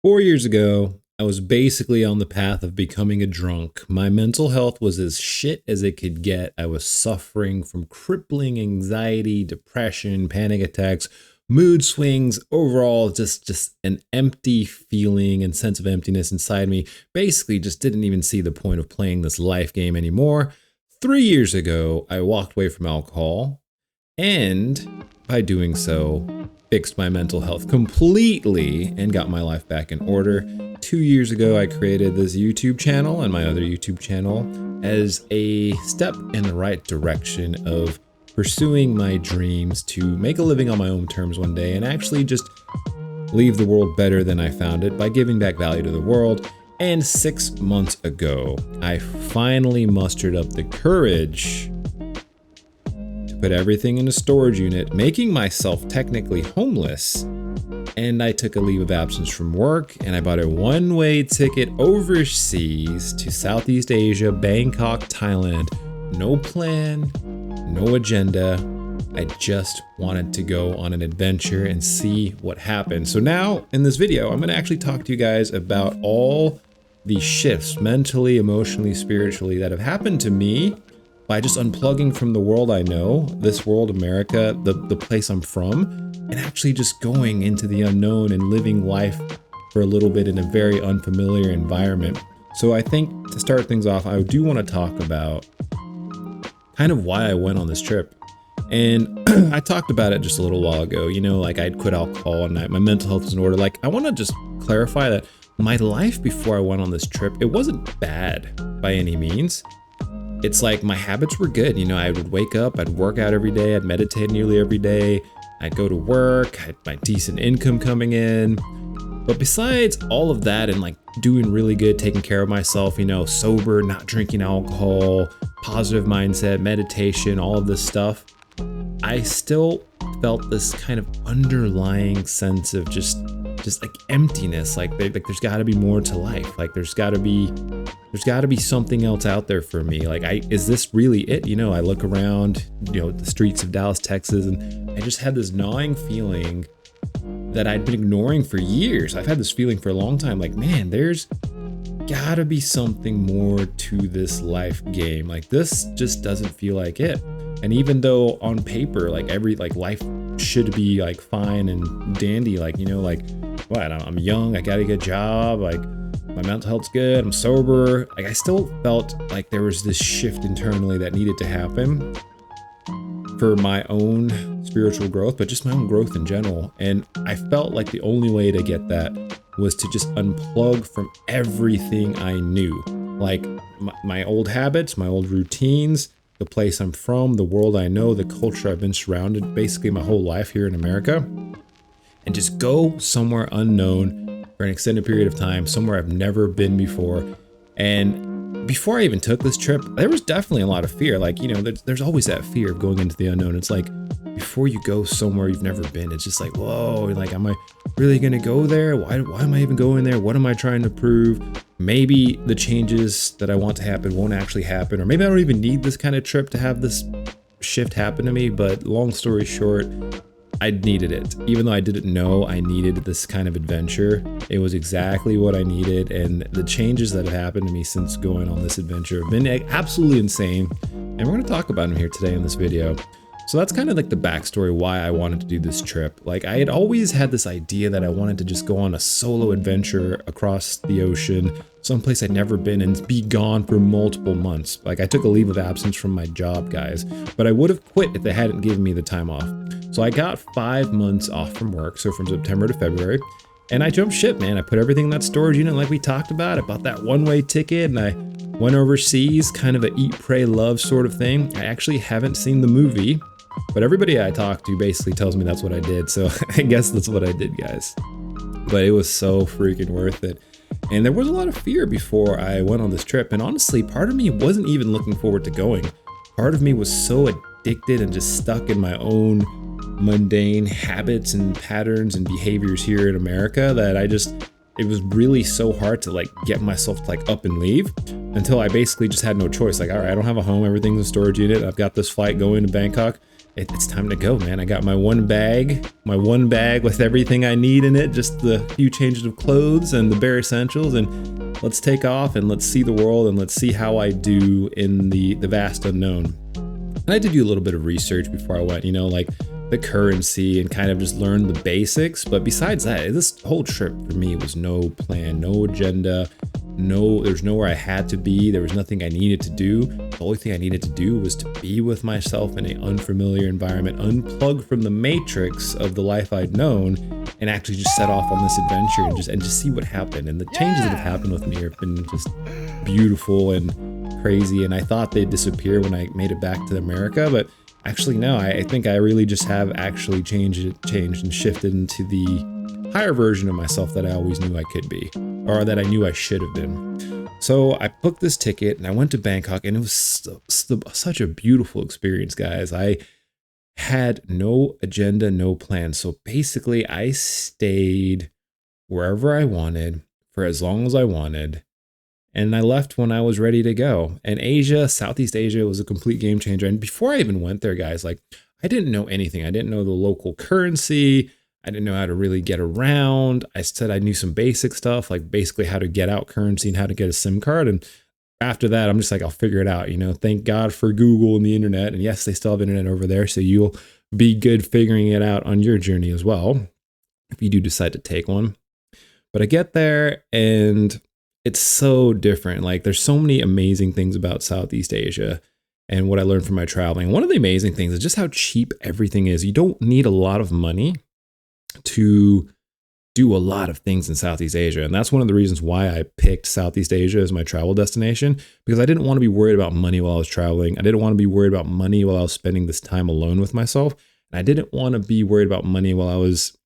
4 years ago, I was basically on the path of becoming a drunk. My mental health was as shit as it could get. I was suffering from crippling anxiety, depression, panic attacks, mood swings, overall just an empty feeling and sense of emptiness inside me. Basically just didn't even see the point of playing this life game anymore. 3 years ago, I walked away from alcohol and by doing so, fixed my mental health completely and got my life back in order. 2 years ago, I created this YouTube channel and my other YouTube channel as a step in the right direction of pursuing my dreams to make a living on my own terms one day and actually just leave the world better than I found it by giving back value to the world. And 6 months ago, I finally mustered up the courage to put everything in a storage unit, making myself technically homeless. And I took a leave of absence from work and I bought a one-way ticket overseas to Southeast Asia, Bangkok, Thailand. No plan, no agenda. I just wanted to go on an adventure and see what happened. So now in this video, I'm gonna actually talk to you guys about all the shifts mentally, emotionally, spiritually that have happened to me by just unplugging from the world I know, this world, America, the place I'm from, and actually just going into the unknown and living life for a little bit in a very unfamiliar environment. So I think to start things off, I do want to talk about kind of why I went on this trip. And I talked about it just a little while ago, you know, like I'd quit alcohol and my mental health was in order. Like I want to just clarify that my life before I went on this trip, it wasn't bad by any means. It's like my habits were good. You know, I would wake up, I'd work out every day, I'd meditate nearly every day, I'd go to work, I had my decent income coming in. But besides all of that and like doing really good, taking care of myself, you know, sober, not drinking alcohol, positive mindset, meditation, all of this stuff, I still felt this kind of underlying sense of just like emptiness. Like there's got to be more to life. Like there's got to be something else out there for me. Like is this really it? You know, I look around, you know, the streets of Dallas, Texas, and I just had this gnawing feeling that I'd been ignoring for years. I've had this feeling for a long time. Like, man, there's gotta be something more to this life game. Like this just doesn't feel like it. And even though on paper, like life should be like fine and dandy, like, you know, like what, I'm young, I got a good job, like my mental health's good, I'm sober. Like I still felt like there was this shift internally that needed to happen for my own spiritual growth, but just my own growth in general. And I felt like the only way to get that was to just unplug from everything I knew. Like my old habits, my old routines, the place I'm from, the world I know, the culture I've been surrounded basically my whole life here in America, and just go somewhere unknown for an extended period of time, somewhere I've never been before. And before I even took this trip, there was definitely a lot of fear. Like, you know, there's always that fear of going into the unknown. It's like, before you go somewhere you've never been, it's just like, whoa, like, am I really gonna go there? Why am I even going there? What am I trying to prove? Maybe the changes that I want to happen won't actually happen, or maybe I don't even need this kind of trip to have this shift happen to me. But long story short, I needed it. Even though I didn't know I needed this kind of adventure, it was exactly what I needed. And the changes that have happened to me since going on this adventure have been absolutely insane. And we're gonna talk about them here today in this video. So that's kind of like the backstory why I wanted to do this trip. Like I had always had this idea that I wanted to just go on a solo adventure across the ocean, someplace I'd never been, and be gone for multiple months. Like I took a leave of absence from my job, guys, but I would have quit if they hadn't given me the time off. So I got 5 months off from work, so from September to February, and I jumped ship, man. I put everything in that storage unit like we talked about. I bought that one-way ticket and I went overseas, kind of a eat, pray, love sort of thing. I actually haven't seen the movie, but everybody I talk to basically tells me that's what I did. So I guess that's what I did, guys. But it was so freaking worth it. And there was a lot of fear before I went on this trip. And honestly, part of me wasn't even looking forward to going. Part of me was so addicted and just stuck in my own mundane habits and patterns and behaviors here in America that it was really so hard to like get myself to like up and leave until I basically just had no choice. Like, all right, I don't have a home. Everything's a storage unit. I've got this flight going to Bangkok. it's time to go, man. I got my one bag with everything I need in it, just the few changes of clothes and the bare essentials, and let's take off and let's see the world and let's see how I do in the vast unknown. And I did do a little bit of research before I went, like the currency and kind of just learn the basics. But besides that, this whole trip for me was no plan, no agenda. There's nowhere I had to be. There was nothing I needed to do. The only thing I needed to do was to be with myself in an unfamiliar environment, unplug from the matrix of the life I'd known, and actually just set off on this adventure and just see what happened. And the changes that have happened with me have been just beautiful and crazy. And I thought they'd disappear when I made it back to America, but actually no. I think I really just have actually changed and shifted into the higher version of myself that I always knew I could be, or that I knew I should have been. So I booked this ticket and I went to Bangkok, and it was such a beautiful experience, guys. I had no agenda, no plan. So basically I stayed wherever I wanted for as long as I wanted. And I left when I was ready to go. And Asia, Southeast Asia was a complete game changer. And before I even went there, guys, like I didn't know anything. I didn't know the local currency. I didn't know how to really get around. I said I knew some basic stuff, like basically how to get out currency and how to get a SIM card. And after that, I'm just like, I'll figure it out. Thank God for Google and the internet. And yes, they still have internet over there. So you'll be good figuring it out on your journey as well, if you do decide to take one. But I get there and it's so different. Like there's so many amazing things about Southeast Asia and what I learned from my traveling. One of the amazing things is just how cheap everything is. You don't need a lot of money to do a lot of things in Southeast Asia. And that's one of the reasons why I picked Southeast Asia as my travel destination, because I didn't want to be worried about money while I was traveling. I didn't want to be worried about money while I was spending this time alone with myself. And I didn't want to be worried about money while I was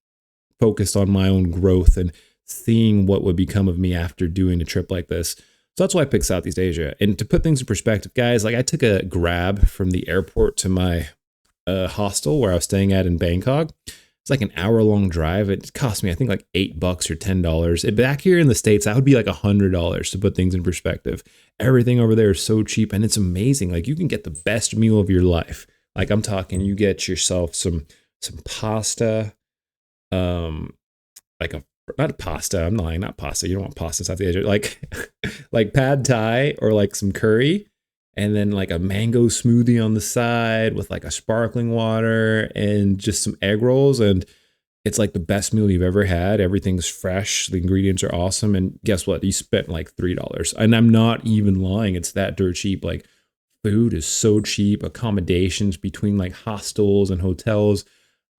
focused on my own growth and seeing what would become of me after doing a trip like this. So that's why I picked Southeast Asia. And to put things in perspective, guys, like I took a Grab from the airport to my hostel where I was staying at in Bangkok. It's like an hour-long drive. It cost me, I think, like $8 or $10. Back here in the States, that would be like $100 to put things in perspective. Everything over there is so cheap, and it's amazing. Like you can get the best meal of your life. Like I'm talking, you get yourself some pasta, not pasta. I'm lying, not pasta. You don't want pasta in South Asia. Like pad thai or like some curry. And then like a mango smoothie on the side with like a sparkling water and just some egg rolls. And it's like the best meal you've ever had. Everything's fresh. The ingredients are awesome. And guess what? You spent like $3. And I'm not even lying. It's that dirt cheap. Like food is so cheap. Accommodations between like hostels and hotels.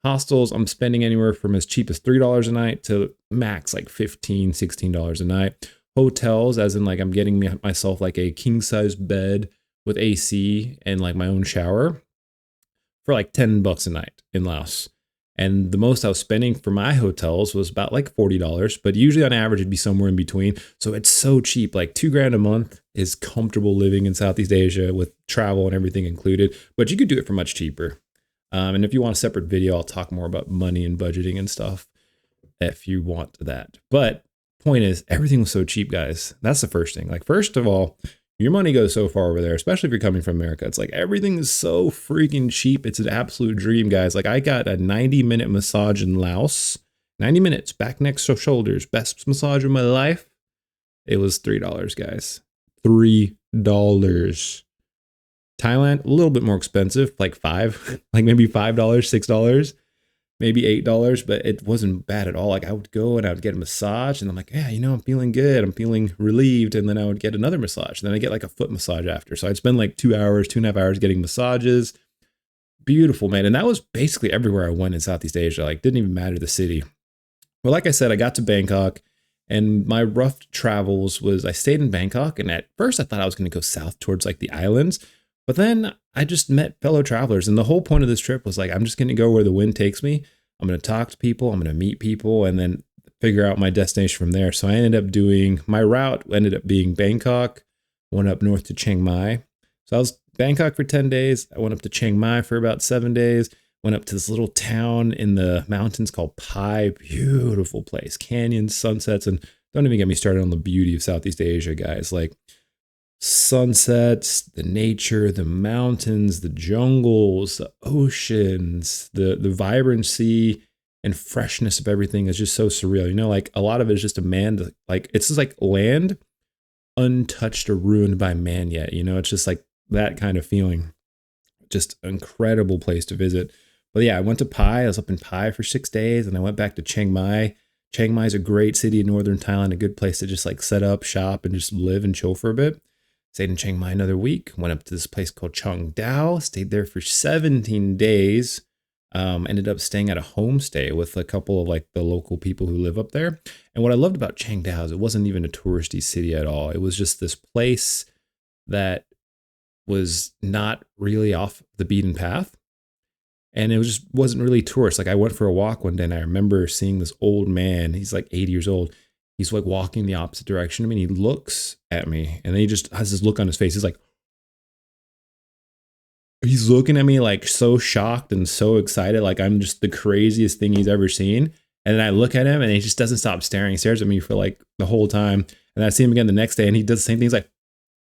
Hostels, I'm spending anywhere from as cheap as $3 a night to max like $15, $16 a night. Hotels, as in like I'm getting myself like a king size bed with AC and like my own shower for like $10 a night in Laos. And the most I was spending for my hotels was about like $40, but usually on average it'd be somewhere in between. So it's so cheap. Like $2,000 a month is comfortable living in Southeast Asia with travel and everything included, but you could do it for much cheaper. And if you want a separate video, I'll talk more about money and budgeting and stuff if you want that. But point is, everything was so cheap, guys. That's the first thing. Like, first of all, your money goes so far over there, especially if you're coming from America. It's like everything is so freaking cheap. It's an absolute dream, guys. Like I got a 90-minute massage in Laos. 90 minutes, back, neck, so shoulders. Best massage of my life. It was $3, guys. $3. Thailand, a little bit more expensive, like like maybe $5, $6. Maybe $8, but it wasn't bad at all. Like I would go and I would get a massage and I'm like, yeah, I'm feeling good. I'm feeling relieved. And then I would get another massage. And then I get like a foot massage after. So I'd spend like 2.5 hours getting massages. Beautiful, man. And that was basically everywhere I went in Southeast Asia. Like didn't even matter the city. Well, like I said, I got to Bangkok and my rough travels was I stayed in Bangkok. And at first I thought I was going to go south towards like the islands. But then I just met fellow travelers. And the whole point of this trip was like, I'm just going to go where the wind takes me. I'm going to talk to people. I'm going to meet people and then figure out my destination from there. So I ended up my route ended up being Bangkok, went up north to Chiang Mai. So I was Bangkok for 10 days. I went up to Chiang Mai for about 7 days, went up to this little town in the mountains called Pai. Beautiful place, canyons, sunsets, and don't even get me started on the beauty of Southeast Asia, guys. Like sunsets, the nature, the mountains, the jungles, the oceans, the vibrancy and freshness of everything is just so surreal. You know, like a lot of it is just a man, like it's just like land untouched or ruined by man yet. You know, it's just like that kind of feeling. Just incredible place to visit. But yeah, I went to Pai. I was up in Pai for 6 days, and I went back to Chiang Mai. Chiang Mai is a great city in northern Thailand, a good place to just like set up shop and just live and chill for a bit. Stayed in Chiang Mai another week. Went up to this place called Chong Dao. Stayed there for 17 days. Ended up staying at a homestay with a couple of like the local people who live up there. And what I loved about Chiang Dao is it wasn't even a touristy city at all. It was just this place that was not really off the beaten path. And it was just wasn't really tourist. Like I went for a walk one day and I remember seeing this old man. He's like 80 years old. He's like walking the opposite direction of me. And he looks at me and then he just has this look on his face. He's looking at me like so shocked and so excited. Like I'm just the craziest thing he's ever seen. And then I look at him and he just doesn't stop staring. He stares at me for like the whole time. And I see him again the next day and he does the same thing. He's like,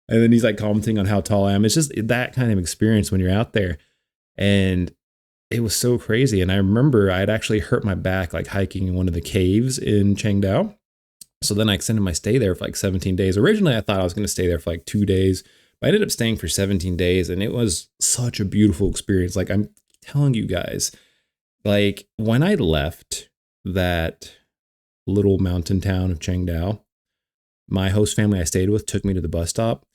and then he's like commenting on how tall I am. It's just that kind of experience when you're out there. And it was so crazy. And I remember I had actually hurt my back like hiking in one of the caves in Chengdao. So then I extended my stay there for like 17 days. Originally, I thought I was going to stay there for like 2 days, but I ended up staying for 17 days. And it was such a beautiful experience. Like I'm telling you guys, like when I left that little mountain town of Chengdao, my host family I stayed with took me to the bus stop.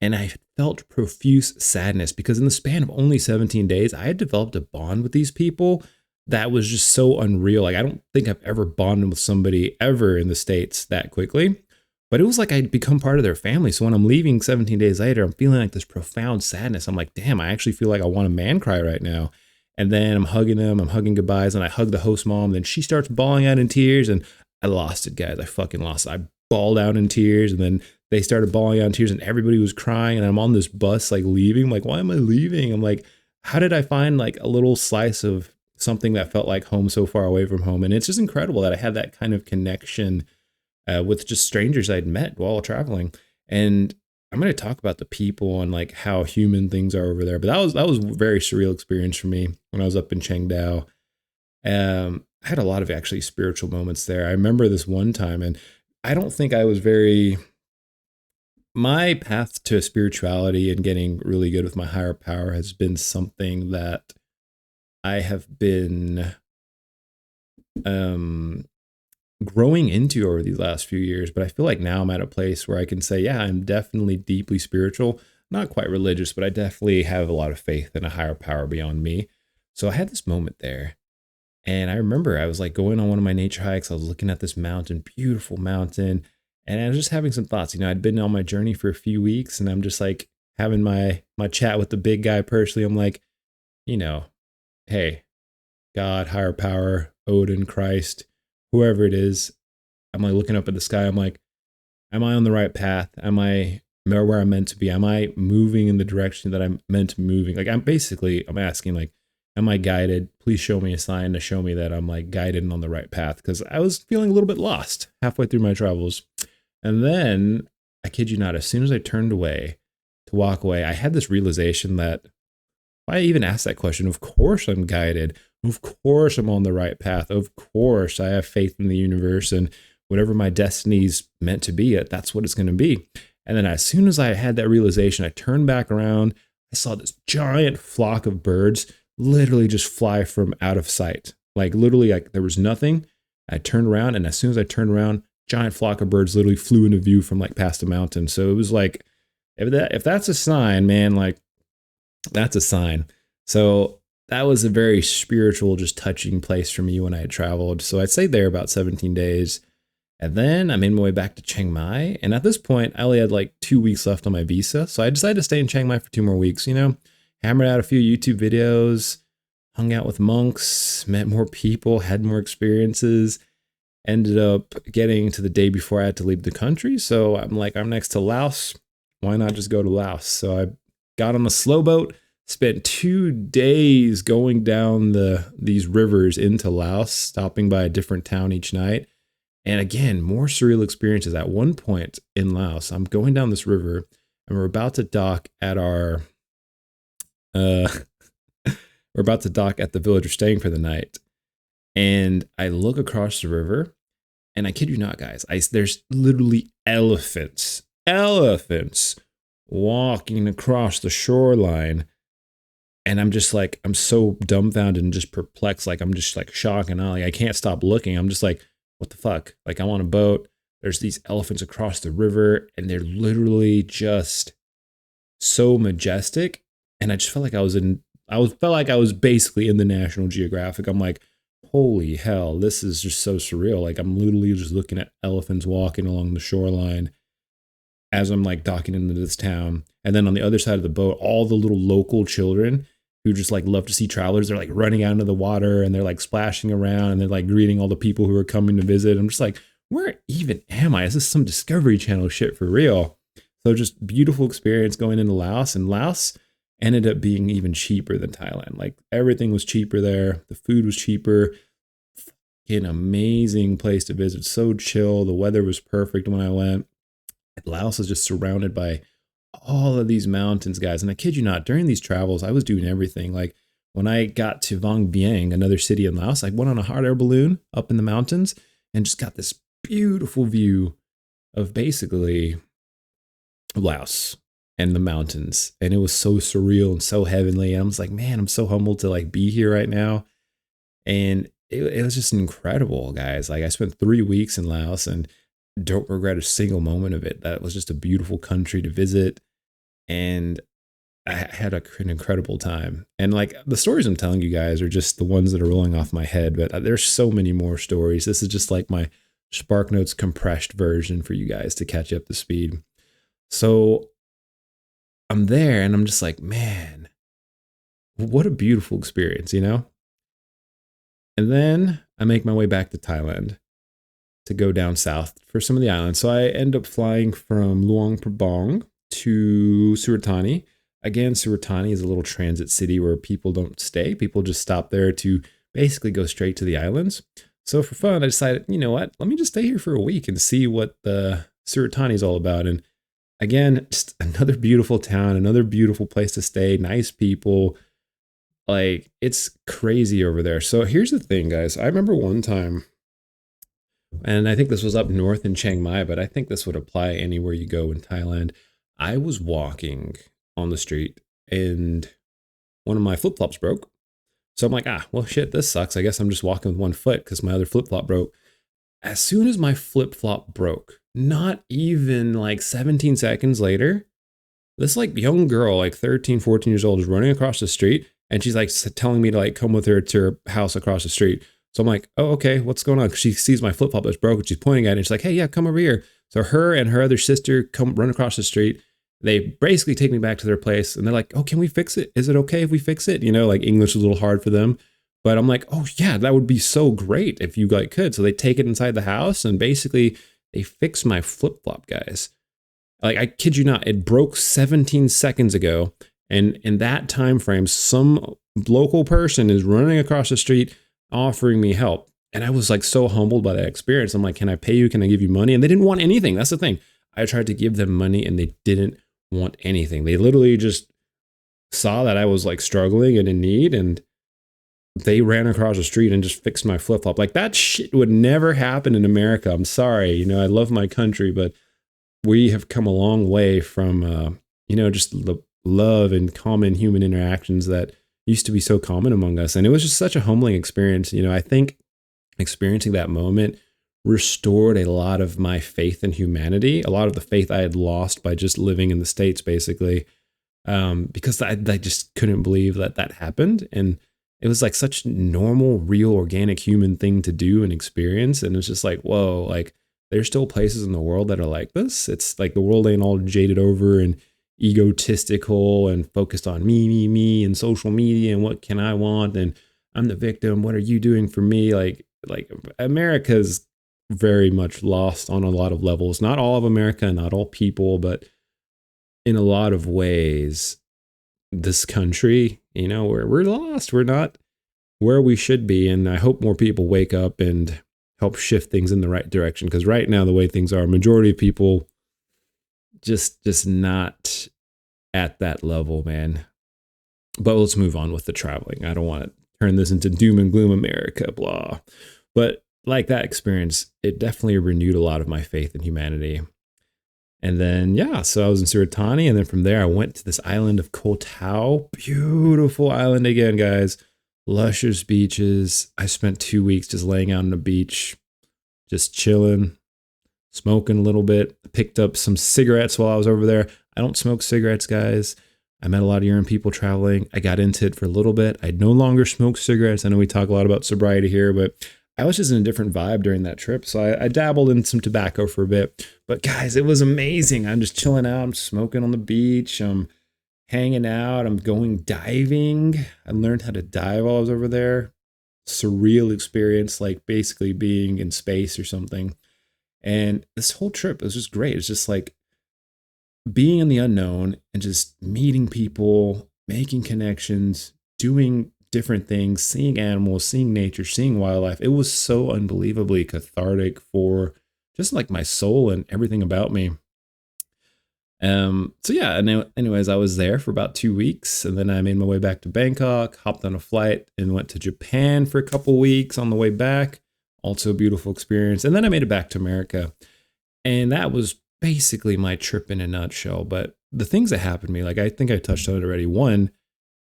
And I felt profuse sadness because in the span of only 17 days, I had developed a bond with these people that was just so unreal. Like, I don't think I've ever bonded with somebody ever in the States that quickly, but it was like I'd become part of their family. So when I'm leaving 17 days later, I'm feeling like this profound sadness. I'm like, damn, I actually feel like I want to man cry right now. And then I'm hugging them, I'm hugging goodbyes, and I hug the host mom. Then she starts bawling out in tears, and I lost it, guys. I fucking lost it. I bawled out in tears, and then they started bawling out in tears and everybody was crying. And I'm on this bus, like leaving. I'm like, why am I leaving? I'm like, how did I find like a little slice of something that felt like home so far away from home? And it's just incredible that I had that kind of connection with just strangers I'd met while traveling. And I'm going to talk about the people and like how human things are over there. But that was a very surreal experience for me when I was up in Chengdao. I had a lot of actually spiritual moments there. I remember this one time, and I don't think I was very my path to spirituality and getting really good with my higher power has been something that I have been growing into over these last few years. But I feel like now I'm at a place where I can say, yeah, I'm definitely deeply spiritual, not quite religious, but I definitely have a lot of faith in a higher power beyond me. So I had this moment there. And I remember I was like going on one of my nature hikes. I was looking at this mountain, beautiful mountain. And I was just having some thoughts. You know, I'd been on my journey for a few weeks and I'm just like having my chat with the big guy personally. I'm like, you know, hey, God, higher power, Odin, Christ, whoever it is. I'm like looking up at the sky. I'm like, am I on the right path? Am I where I'm meant to be? Am I moving in the direction that I'm meant to be moving? Like I'm asking like, am I guided? Please show me a sign to show me that I'm like guided and on the right path. Because I was feeling a little bit lost halfway through my travels. And then, I kid you not, as soon as I turned away to walk away, I had this realization that if I even asked that question, of course I'm guided. Of course I'm on the right path. Of course I have faith in the universe and whatever my destiny's meant to be, that's what it's going to be. And then as soon as I had that realization, I turned back around. I saw this giant flock of birds literally just fly from out of sight. Like literally, like there was nothing. I turned around, and as soon as I turned around, giant flock of birds literally flew into view from like past a mountain. So it was like, if that's a sign, man, like that's a sign. So that was a very spiritual, just touching place for me when I had traveled. So I stayed there about 17 days. And then I made my way back to Chiang Mai. And at this point, I only had like 2 weeks left on my visa. So I decided to stay in Chiang Mai for 2 more weeks, you know, hammered out a few YouTube videos, hung out with monks, met more people, had more experiences. Ended up getting to the day before I had to leave the country. So I'm like, I'm next to Laos. Why not just go to Laos? So I got on a slow boat, spent 2 days going down these rivers into Laos, stopping by a different town each night. And again, more surreal experiences. At one point in Laos, I'm going down this river. and we're about to dock at our uh we're about to dock at the village we're staying for the night. And I look across the river, and I kid you not, guys, there's literally elephants walking across the shoreline. And I'm just like, I'm so dumbfounded and just perplexed. Like, I'm just like shocked and all. Like, I can't stop looking. I'm just like, what the fuck? Like, I'm on a boat. There's these elephants across the river, and they're literally just so majestic. And I just felt like felt like I was basically in the National Geographic. I'm like, holy hell, this is just so surreal. Like, I'm literally just looking at elephants walking along the shoreline as I'm like docking into this town. And then on the other side of the boat, all the little local children who just like love to see travelers, they're like running out into the water and they're like splashing around and they're like greeting all the people who are coming to visit. I'm just like, where even am I? Is this some Discovery Channel shit for real? So just beautiful experience going into Laos, and Laos ended up being even cheaper than Thailand. Like, everything was cheaper there. The food was cheaper. An amazing place to visit. So chill. The weather was perfect when I went. Laos is just surrounded by all of these mountains, guys. And I kid you not, during these travels, I was doing everything. Like, when I got to Vang Vieng, another city in Laos, I went on a hot air balloon up in the mountains and just got this beautiful view of basically Laos and the mountains. And it was so surreal and so heavenly. And I was like, man, I'm so humbled to like be here right now. And it was just incredible, guys. Like, I spent 3 weeks in Laos and don't regret a single moment of it. That was just a beautiful country to visit. And I had an incredible time. And like, the stories I'm telling you guys are just the ones that are rolling off my head, but there's so many more stories. This is just like my Spark Notes compressed version for you guys to catch up to speed. So I'm there and I'm just like, man, what a beautiful experience, you know? And then I make my way back to Thailand to go down south for some of the islands. So I end up flying from Luang Prabang to Suratani. Again, Suratani is a little transit city where people don't stay. People just stop there to basically go straight to the islands. So for fun, I decided, you know what? Let me just stay here for a week and see what the Suratani is all about. And again, just another beautiful town, another beautiful place to stay, nice people. Like, it's crazy over there. So here's the thing, guys. I remember one time, and I think this was up north in Chiang Mai, but I think this would apply anywhere you go in Thailand. I was walking on the street and one of my flip-flops broke. So I'm like, well, shit, this sucks. I guess I'm just walking with one foot because my other flip-flop broke. As soon as my flip-flop broke, not even like 17 seconds later, this like young girl, like 13, 14 years old, is running across the street. And she's like telling me to like come with her to her house across the street. So I'm like, oh, okay, what's going on? She sees my flip-flop that's broke and she's pointing at it. And she's like, hey, yeah, come over here. So her and her other sister come run across the street. They basically take me back to their place and they're like, oh, can we fix it? Is it okay if we fix it? You know, like, English is a little hard for them. But I'm like, oh yeah, that would be so great if you like could. So they take it inside the house and basically they fix my flip-flop, guys. Like, I kid you not, it broke 17 seconds ago. And in that time frame, some local person is running across the street offering me help. And I was like so humbled by that experience. I'm like, can I pay you? Can I give you money? And they didn't want anything. That's the thing. I tried to give them money and they didn't want anything. They literally just saw that I was like struggling and in need, and they ran across the street and just fixed my flip-flop. Like, that shit would never happen in America. I'm sorry. You know, I love my country, but we have come a long way from, just the love and common human interactions that used to be so common among us. And it was just such a humbling experience. You know, I think experiencing that moment restored a lot of my faith in humanity, a lot of the faith I had lost by just living in the States, basically, because I just couldn't believe that happened. And it was like such normal, real, organic human thing to do and experience. And it's just like, whoa, like, there's still places in the world that are like this. It's like the world ain't all jaded over and egotistical and focused on me and social media and what can I want, and I'm the victim, what are you doing for me? Like America's very much lost on a lot of levels. Not all of America, not all people, but in a lot of ways, this country, you know, we're lost. We're not where we should be. And I hope more people wake up and help shift things in the right direction. Because right now, the way things are, majority of people just not at that level, man. But let's move on with the traveling. I don't want to turn this into doom and gloom America, blah. But like that experience, it definitely renewed a lot of my faith in humanity. And then, yeah, so I was in Suratani. And then from there, I went to this island of Koh Tao. Beautiful island again, guys. Luscious beaches. I spent 2 weeks just laying out on the beach, just chilling, smoking a little bit. Picked up some cigarettes while I was over there. I don't smoke cigarettes, guys. I met a lot of young people traveling. I got into it for a little bit. I no longer smoke cigarettes. I know we talk a lot about sobriety here, but I was just in a different vibe during that trip. So I dabbled in some tobacco for a bit. But guys, it was amazing. I'm just chilling out. I'm smoking on the beach. I'm hanging out. I'm going diving. I learned how to dive while I was over there. Surreal experience, like basically being in space or something. And this whole trip was just great. It's just like being in the unknown and just meeting people, making connections, doing different things, seeing animals, seeing nature, seeing wildlife. It was so unbelievably cathartic for just like my soul and everything about me. So yeah, anyways, I was there for about 2 weeks, and then I made my way back to Bangkok, hopped on a flight and went to Japan for a couple weeks on the way back. Also a beautiful experience. And then I made it back to America. And that was basically my trip in a nutshell. But the things that happened to me, like I think I touched on it already. One,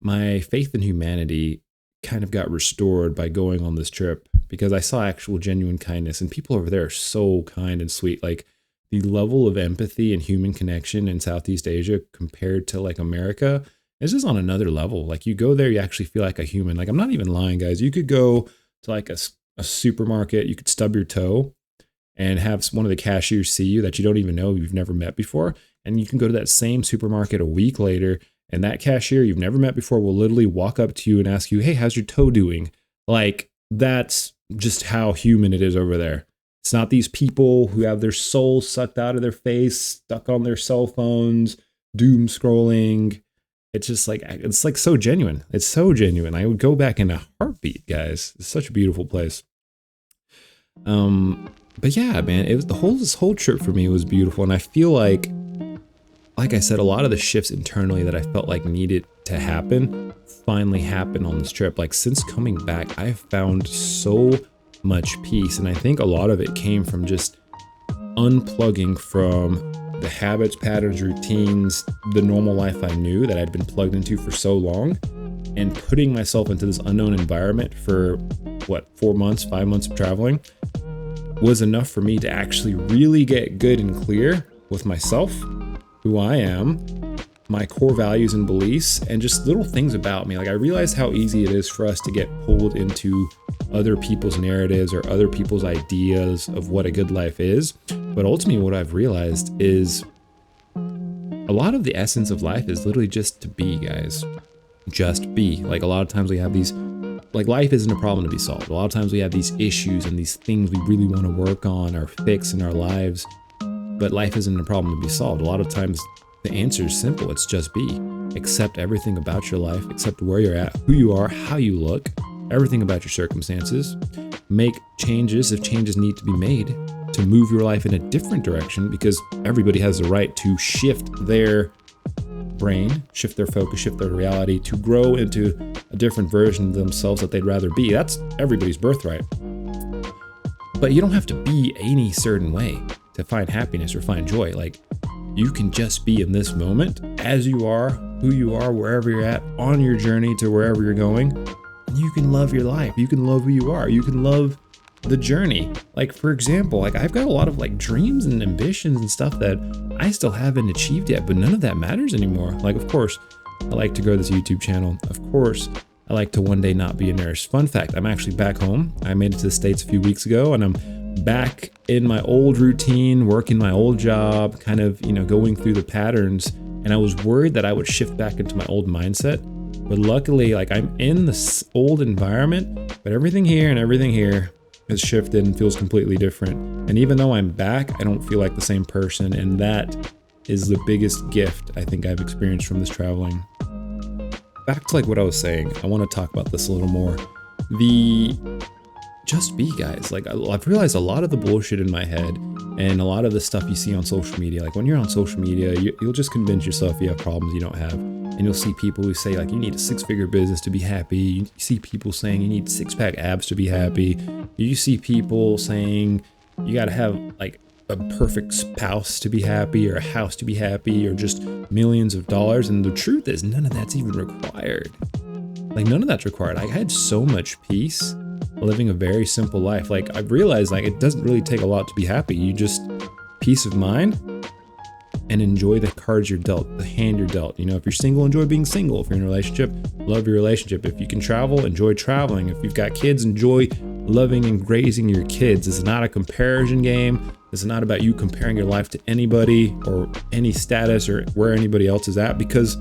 my faith in humanity kind of got restored by going on this trip because I saw actual genuine kindness, and people over there are so kind and sweet. Like the level of empathy and human connection in Southeast Asia compared to like America is just on another level. Like you go there, you actually feel like a human. Like I'm not even lying, guys. You could go to like a supermarket, you could stub your toe and have one of the cashiers see you that you don't even know, you've never met before. And you can go to that same supermarket a week later, and that cashier you've never met before will literally walk up to you and ask you, hey, how's your toe doing? Like, that's just how human it is over there. It's not these people who have their soul sucked out of their face, stuck on their cell phones, doom scrolling. It's like so genuine. It's so genuine. I would go back in a heartbeat, guys. It's such a beautiful place. But yeah, man, this whole trip for me was beautiful. And I feel like I said, a lot of the shifts internally that I felt like needed to happen finally happened on this trip. Like since coming back, I've found so much peace. And I think a lot of it came from just unplugging from the habits, patterns, routines, the normal life I knew that I'd been plugged into for so long, and putting myself into this unknown environment for 4 months, 5 months of traveling was enough for me to actually really get good and clear with myself, who I am, my core values and beliefs, and just little things about me. Like I realized how easy it is for us to get pulled into other people's narratives or other people's ideas of what a good life is. But ultimately what I've realized is a lot of the essence of life is literally just to be, guys. Just be. Like a lot of times we have these, like life isn't a problem to be solved. A lot of times we have these issues and these things we really want to work on or fix in our lives. But life isn't a problem to be solved. A lot of times the answer is simple. It's just be. Accept everything about your life. Accept where you're at, who you are, how you look, everything about your circumstances. Make changes if changes need to be made to move your life in a different direction, because everybody has the right to shift their brain, shift their focus, shift their reality to grow into a different version of themselves that they'd rather be. That's everybody's birthright. But you don't have to be any certain way to find happiness or find joy. Like you can just be in this moment as you are, who you are, wherever you're at, on your journey to wherever you're going. And you can love your life. You can love who you are. You can love the journey. Like for example, like I've got a lot of like dreams and ambitions and stuff that I still haven't achieved yet, but none of that matters anymore. Like of course, I like to grow this YouTube channel. Of course, I like to one day not be a nurse. Fun fact, I'm actually back home. I made it to the States a few weeks ago, and I'm back in my old routine, working my old job, kind of, going through the patterns. And I was worried that I would shift back into my old mindset. But luckily, like I'm in this old environment, but everything here has shifted and feels completely different. And even though I'm back, I don't feel like the same person. And that is the biggest gift I think I've experienced from this traveling. Back to like what I was saying, I want to talk about this a little more. Just be, guys. Like I've realized a lot of the bullshit in my head And a lot of the stuff you see on social media, like when you're on social media, you'll just convince yourself you have problems you don't have. And you'll see people who say like, you need a 6-figure business to be happy. You see people saying you need 6-pack abs to be happy. You see people saying you got to have like a perfect spouse to be happy, or a house to be happy, or just millions of dollars. And the truth is, none of that's even required. Like, none of that's required. I had so much peace living a very simple life. Like, I've realized like it doesn't really take a lot to be happy. You just peace of mind and enjoy the cards you're dealt, the hand you're dealt. You know, if you're single, enjoy being single. If you're in a relationship, love your relationship. If you can travel, enjoy traveling. If you've got kids, enjoy loving and raising your kids. This is not a comparison game. This is not about you comparing your life to anybody or any status or where anybody else is at, because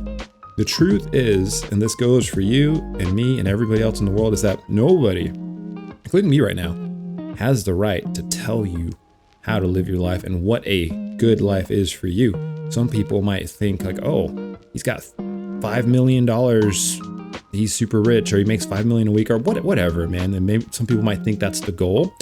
the truth is, and this goes for you and me and everybody else in the world, is that nobody, including me right now, has the right to tell you how to live your life and what a good life is for you. Some people might think like, oh, he's got $5 million, he's super rich, or he makes $5 million a week, or whatever, man. And maybe some people might think that's the goal.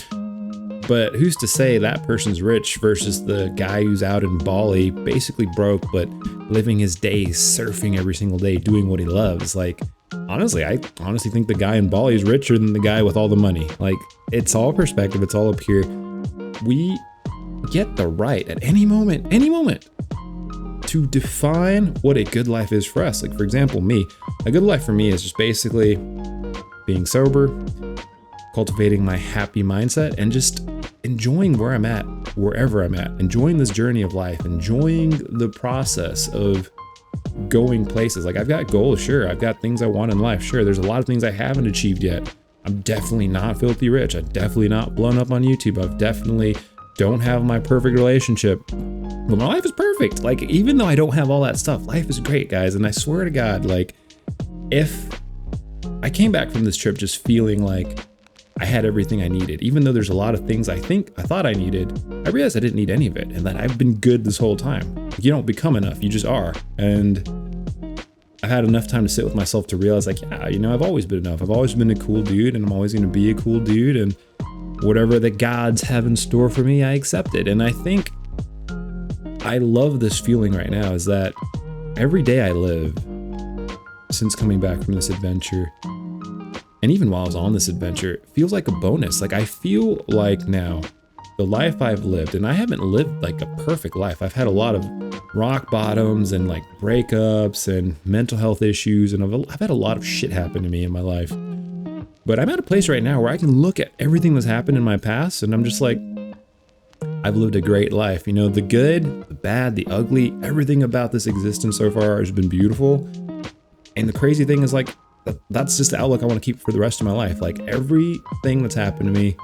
But who's to say that person's rich versus the guy who's out in Bali, basically broke, but living his days, surfing every single day, doing what he loves? Like, honestly, I honestly think the guy in Bali is richer than the guy with all the money. Like, it's all perspective. It's all up here. We get the right at any moment, to define what a good life is for us. Like, for example, me, a good life for me is just basically being sober, cultivating my happy mindset, and just enjoying where I'm at, wherever I'm at, enjoying this journey of life, enjoying the process of going places. Like, I've got goals, sure. I've got things I want in life, sure. There's a lot of things I haven't achieved yet. I'm definitely not filthy rich. I'm definitely not blown up on YouTube. I've definitely don't have my perfect relationship, but my life is perfect. Like, even though I don't have all that stuff, life is great, guys. And I swear to God, like, if I came back from this trip just feeling like I had everything I needed, even though there's a lot of things I thought I needed, I realized I didn't need any of it, and that I've been good this whole time. You don't become enough, you just are. And I've had enough time to sit with myself to realize, like, yeah, you know, I've always been enough. I've always been a cool dude, and I'm always going to be a cool dude, and whatever the gods have in store for me, I accept it. And I think I love this feeling right now, is that every day I live since coming back from this adventure, and even while I was on this adventure, it feels like a bonus. Like, I feel like now the life I've lived, and I haven't lived like a perfect life. I've had a lot of rock bottoms and like breakups and mental health issues, and I've had a lot of shit happen to me in my life. But I'm at a place right now where I can look at everything that's happened in my past, and I'm just like, I've lived a great life. You know, the good, the bad, the ugly, everything about this existence so far has been beautiful. And the crazy thing is, like, that's just the outlook I want to keep for the rest of my life. Like, everything that's happened to me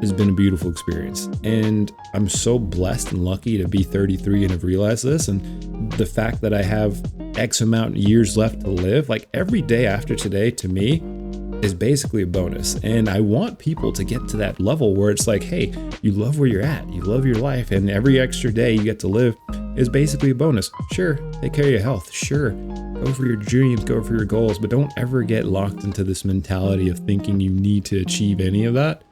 has been a beautiful experience. And I'm so blessed and lucky to be 33 and have realized this. And the fact that I have X amount of years left to live, like, every day after today to me is basically a bonus. And I want people to get to that level where it's like, hey, you love where you're at, you love your life, and every extra day you get to live is basically a bonus. Sure, take care of your health. Sure, go for your dreams, go for your goals, but don't ever get locked into this mentality of thinking you need to achieve any of that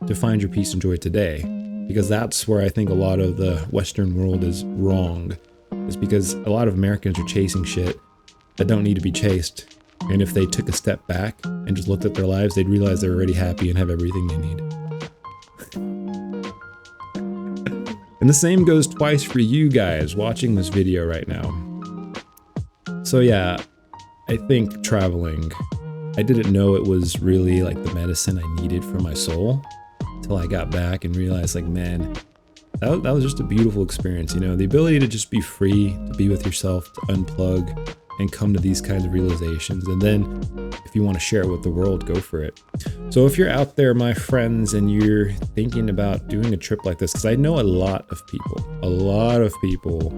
to find your peace and joy today. Because that's where I think a lot of the Western world is wrong, is because a lot of Americans are chasing shit that don't need to be chased. And if they took a step back and just looked at their lives, they'd realize they're already happy and have everything they need. And the same goes twice for you guys watching this video right now. So yeah, I think traveling, I didn't know it was really like the medicine I needed for my soul until I got back and realized, like, man, that was just a beautiful experience. You know, the ability to just be free, to be with yourself, to unplug, and come to these kinds of realizations. And then if you want to share it with the world, go for it. So if you're out there, my friends, and you're thinking about doing a trip like this, because I know a lot of people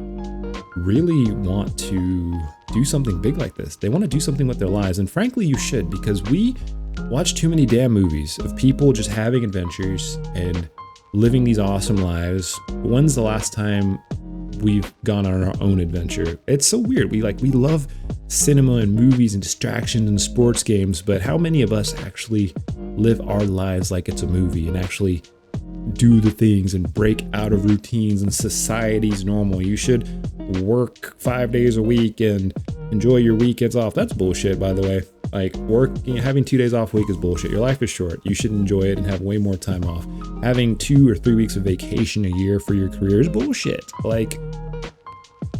really want to do something big like this. They want to do something with their lives. And frankly, you should, because we watch too many damn movies of people just having adventures and living these awesome lives. When's the last time we've gone on our own adventure? It's so weird. We love cinema and movies and distractions and sports games, but how many of us actually live our lives like it's a movie and actually do the things and break out of routines and society's normal. You should work 5 days a week and enjoy your weekends off. That's bullshit, by the way. Like having 2 days off a week is bullshit. Your life is short. You should enjoy it and have way more time off. Having 2 or 3 weeks of vacation a year for your career is bullshit. Like,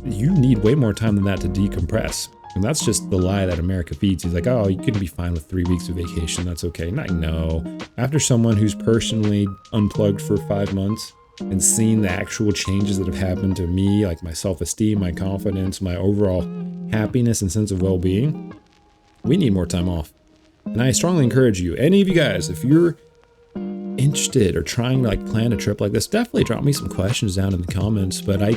you need way more time than that to decompress. And that's just the lie that America feeds. He's like, oh, you can be fine with 3 weeks of vacation. That's okay. No. After someone who's personally unplugged for 5 months and seen the actual changes that have happened to me, like my self-esteem, my confidence, my overall happiness and sense of well-being, we need more time off. And I strongly encourage you, any of you guys, if you're interested or trying to like plan a trip like this, definitely drop me some questions down in the comments. But I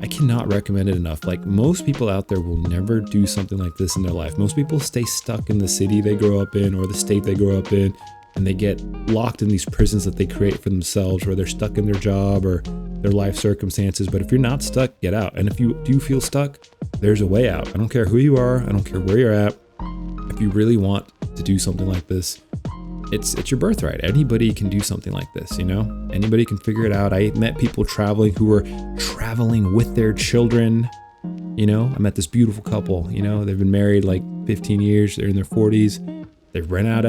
cannot recommend it enough. Like, most people out there will never do something like this in their life. Most people stay stuck in the city they grow up in or the state they grow up in, and they get locked in these prisons that they create for themselves, where they're stuck in their job or their life circumstances. But if you're not stuck, get out. And if you do feel stuck, there's a way out. I don't care who you are. I don't care where you're at. If you really want to do something like this, it's your birthright. Anybody can do something like this, you know? Anybody can figure it out. I met people traveling who were traveling with their children. You know, I met this beautiful couple, you know, they've been married like 15 years. They're in their 40s. They've rented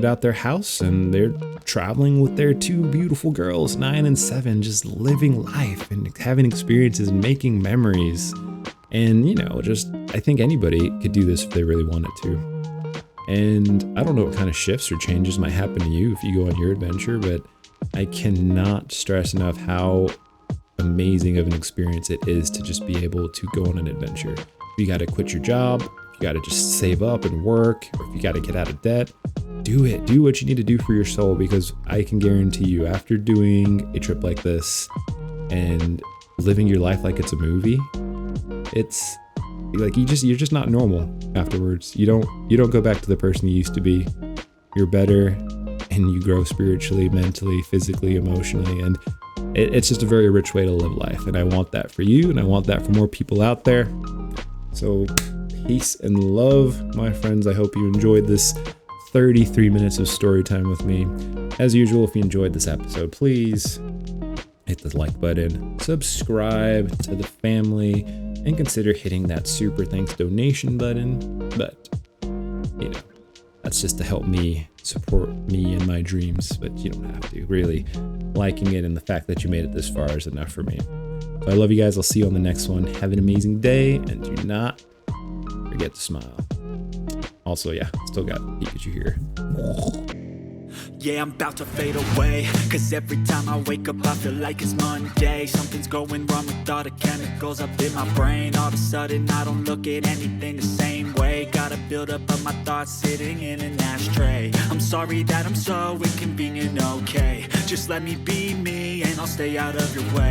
out their house, and they're traveling with their 2 beautiful girls, 9 and 7, just living life and having experiences and making memories. And, you know, I think anybody could do this if they really wanted to. And I don't know what kind of shifts or changes might happen to you if you go on your adventure, but I cannot stress enough how amazing of an experience it is to just be able to go on an adventure. If you got to quit your job, if you got to just save up and work, or if you got to get out of debt, do it. Do what you need to do for your soul, because I can guarantee you, after doing a trip like this and living your life like it's a movie, it's like you're just not normal afterwards. You don't go back to the person you used to be. You're better, and you grow spiritually, mentally, physically, emotionally, and it's just a very rich way to live life. And I want that for you, and I want that for more people out there. So peace and love, my friends. I hope you enjoyed this 33 minutes of story time with me. As usual, if you enjoyed this episode, please hit the like button, subscribe to the family, and consider hitting that super thanks donation button. But, you know, that's just to help me support me and my dreams, but you don't have to. Really, liking it and the fact that you made it this far is enough for me. So I love you guys. I'll see you on the next one. Have an amazing day, and do not forget to smile. Also, yeah, still got Pikachu here. Yeah, I'm about to fade away, cause every time I wake up I feel like it's Monday. Something's going wrong with all the chemicals up in my brain. All of a sudden I don't look at anything the same way. Got a buildup of my thoughts sitting in an ashtray. I'm sorry that I'm so inconvenient, okay. Just let me be me and I'll stay out of your way.